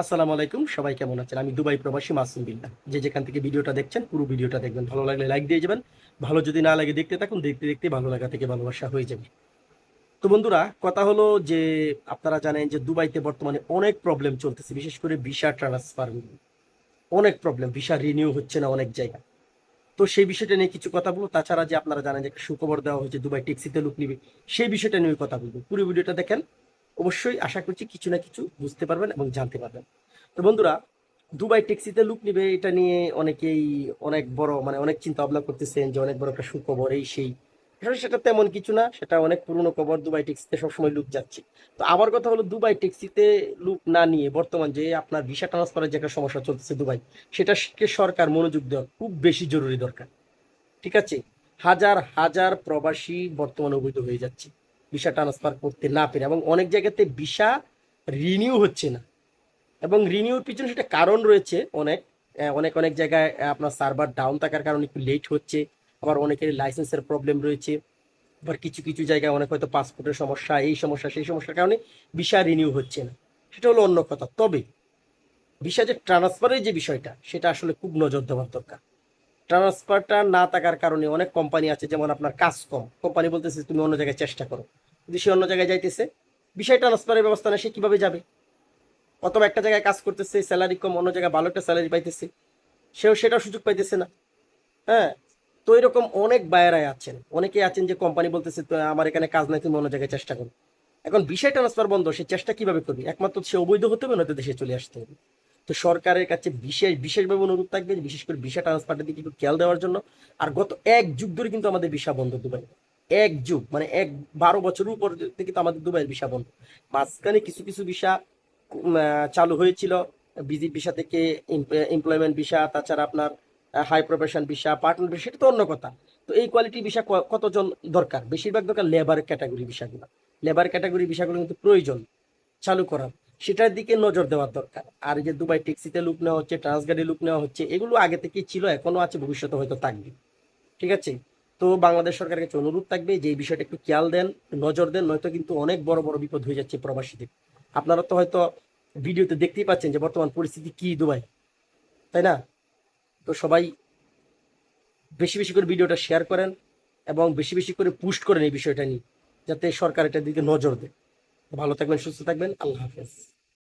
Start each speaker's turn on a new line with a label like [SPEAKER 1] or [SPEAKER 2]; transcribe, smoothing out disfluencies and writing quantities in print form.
[SPEAKER 1] আসসালামু আলাইকুম, সবাই কেমন আছেন? আমি দুবাই প্রবাসী মাসুম বিল্লাহ। যে যেখান থেকে ভিডিওটা দেখছেন পুরো ভিডিওটা দেখবেন, ভালো লাগলে লাইক দিয়ে যাবেন। ভালো যদি না লাগে দেখতে থাকুন, দেখতে দেখতে ভালো লাগা থেকে ভালোবাসা হয়ে যাবে। তো বন্ধুরা, কথা হলো যে আপনারা জানেন যে দুবাইতে বর্তমানে অনেক প্রবলেম চলতেছে, বিশেষ করে ভিসা ট্রান্সফার। অনেক প্রবলেম, ভিসা রিনিউ হচ্ছে না অনেক জায়গায়। তো সেই বিষয়টা নিয়ে কিছু কথা বলবো। তাছাড়া যে আপনারা জানেন যে একটা সুখবর দেওয়া হয়েছে, দুবাই ট্যাক্সিতে লোক নিবে, সেই বিষয়টা নিয়ে কথা বলবো। পুরো ভিডিওটা দেখেন, অবশ্যই আশা করছি কিছু না কিছু বুঝতে পারবেন এবং জানতে পারবেন। তো বন্ধুরা, দুবাই ট্যাক্সিতে লুক নিবে এটা নিয়ে অনেকেই অনেক বড় অনেক চিন্তা ভাবনা করতেছেন যে অনেক বড় একটা সুখবর এই সেই। আসলে সেটা তেমন কিছু না, সেটা অনেক পুরনো খবর। দুবাই ট্যাক্সিতে সবসময় লুক যাচ্ছে। তো আমার কথা হলো, দুবাই ট্যাক্সিতে লুক না নিয়ে বর্তমান যে আপনার ভিসা ট্রান্সফারের যে একটা সমস্যা চলতেছে দুবাই, সেটাকে সরকার মনোযোগ দেওয়া খুব বেশি জরুরি দরকার। ঠিক আছে? হাজার হাজার প্রবাসী বর্তমানে অবৈধ হয়ে যাচ্ছে ভিসা ট্রান্সফার করতে না পেরে, এবং অনেক জায়গাতে ভিসা রিনিউ হচ্ছে না। এবং রিনিউর পিছনে সেটা কারণ রয়েছে অনেক। অনেক অনেক জায়গায় আপনার সার্ভার ডাউন থাকার কারণে একটু লেট হচ্ছে। আবার অনেকের লাইসেন্সের প্রবলেম রয়েছে। আবার কিছু কিছু জায়গায় অনেক হয়তো পাসপোর্টের সমস্যা, এই সমস্যা সেই সমস্যার কারণে ভিসা রিনিউ হচ্ছে না। সেটা হলো অন্য কথা। তবে ভিসা যে ট্রান্সফারের যে বিষয়টা, সেটা আসলে খুব নজর দেওয়ার দরকার। ট্রান্সফারটা না থাকার কারণে অনেক কোম্পানি আছে, যেমন আপনার কাজ কম, কোম্পানি বলতেছে তুমি অন্য জায়গায় চেষ্টা করো। যদি সে অন্য জায়গায় যাইতেছে, বিষয় ট্রান্সফারের ব্যবস্থা না, সে কিভাবে যাবে? অথবা একটা জায়গায় কাজ করতেছে, স্যালারি কম, অন্য জায়গায় ভালো একটা স্যালারি পাইতেছে, সেও সেটাও সুযোগ পাইতেছে না। হ্যাঁ। তো এরকম অনেক বায়ারাই আছেন, অনেকেই আছেন যে কোম্পানি বলতেছে তো আমার এখানে কাজ নাই, তুমি অন্য জায়গায় চেষ্টা করো। এখন বিষয় ট্রান্সফার বন্ধ, সে চেষ্টা কিভাবে করবে? একমাত্র সে অবৈধ হতে হবে, নয়তো দেশে চলে আসতে হবে। তো সরকারের কাছে বিশেষভাবে অনুরোধ থাকবে যে বিশেষ করে ভিসা ট্রান্সফারটা দিকে একটু খেয়াল দেওয়ার জন্য। আর গত এক যুগ ধরে কিন্তু আমাদের ভিসা বন্ধ দুবাই। এক যুগ মানে 12 বছরের উপর থেকে তো আমাদের দুবাইয়ের ভিসা বন্ধ। মাঝখানে কিছু কিছু ভিসা চালু হয়েছিল। বিজি ভিসা থেকে এমপ্লয়মেন্ট ভিসা, তাছাড়া আপনার high profession visa, partner visa, সেটা তো অন্য কথা। তো এই কোয়ালিটি ভিসা কতজন দরকার? বেশিরভাগ দরকার লেবার ক্যাটাগরি ভিসাগুলো। লেবার ক্যাটাগরি ভিসাগুলো কিন্তু প্রয়োজন চালু করার। সেটার দিকে নজর দেওয়ার দরকার। আর এই যে দুবাই ট্যাক্সিতে লুক নেওয়া হচ্ছে, ট্রান্সগাড়ি লুক নেওয়া হচ্ছে, এগুলো আগে থেকেই ছিল, এখনো আছে, ভবিষ্যতে হয়তো থাকবে। ঠিক আছে? তো বাংলাদেশ সরকারের কাছে অনুরোধ থাকবে যে এই বিষয়টা একটু খেয়াল দেন, নজর দেন, নয়তো কিন্তু অনেক বড় বড় বিপদ হয়ে যাচ্ছে প্রবাসীদের। আপনারা তো হয়তো ভিডিওতে দেখতেই পাচ্ছেন যে বর্তমান পরিস্থিতি কি দুবাই, তাই না? তো সবাই বেশি বেশি করে ভিডিওটা শেয়ার করেন এবং বেশি বেশি করে পুস্ট করেন এই বিষয়টা নিয়ে, যাতে সরকার এটার দিকে নজর দেয়। ভালো থাকবেন, সুস্থ থাকবেন, আল্লাহ হাফেজ।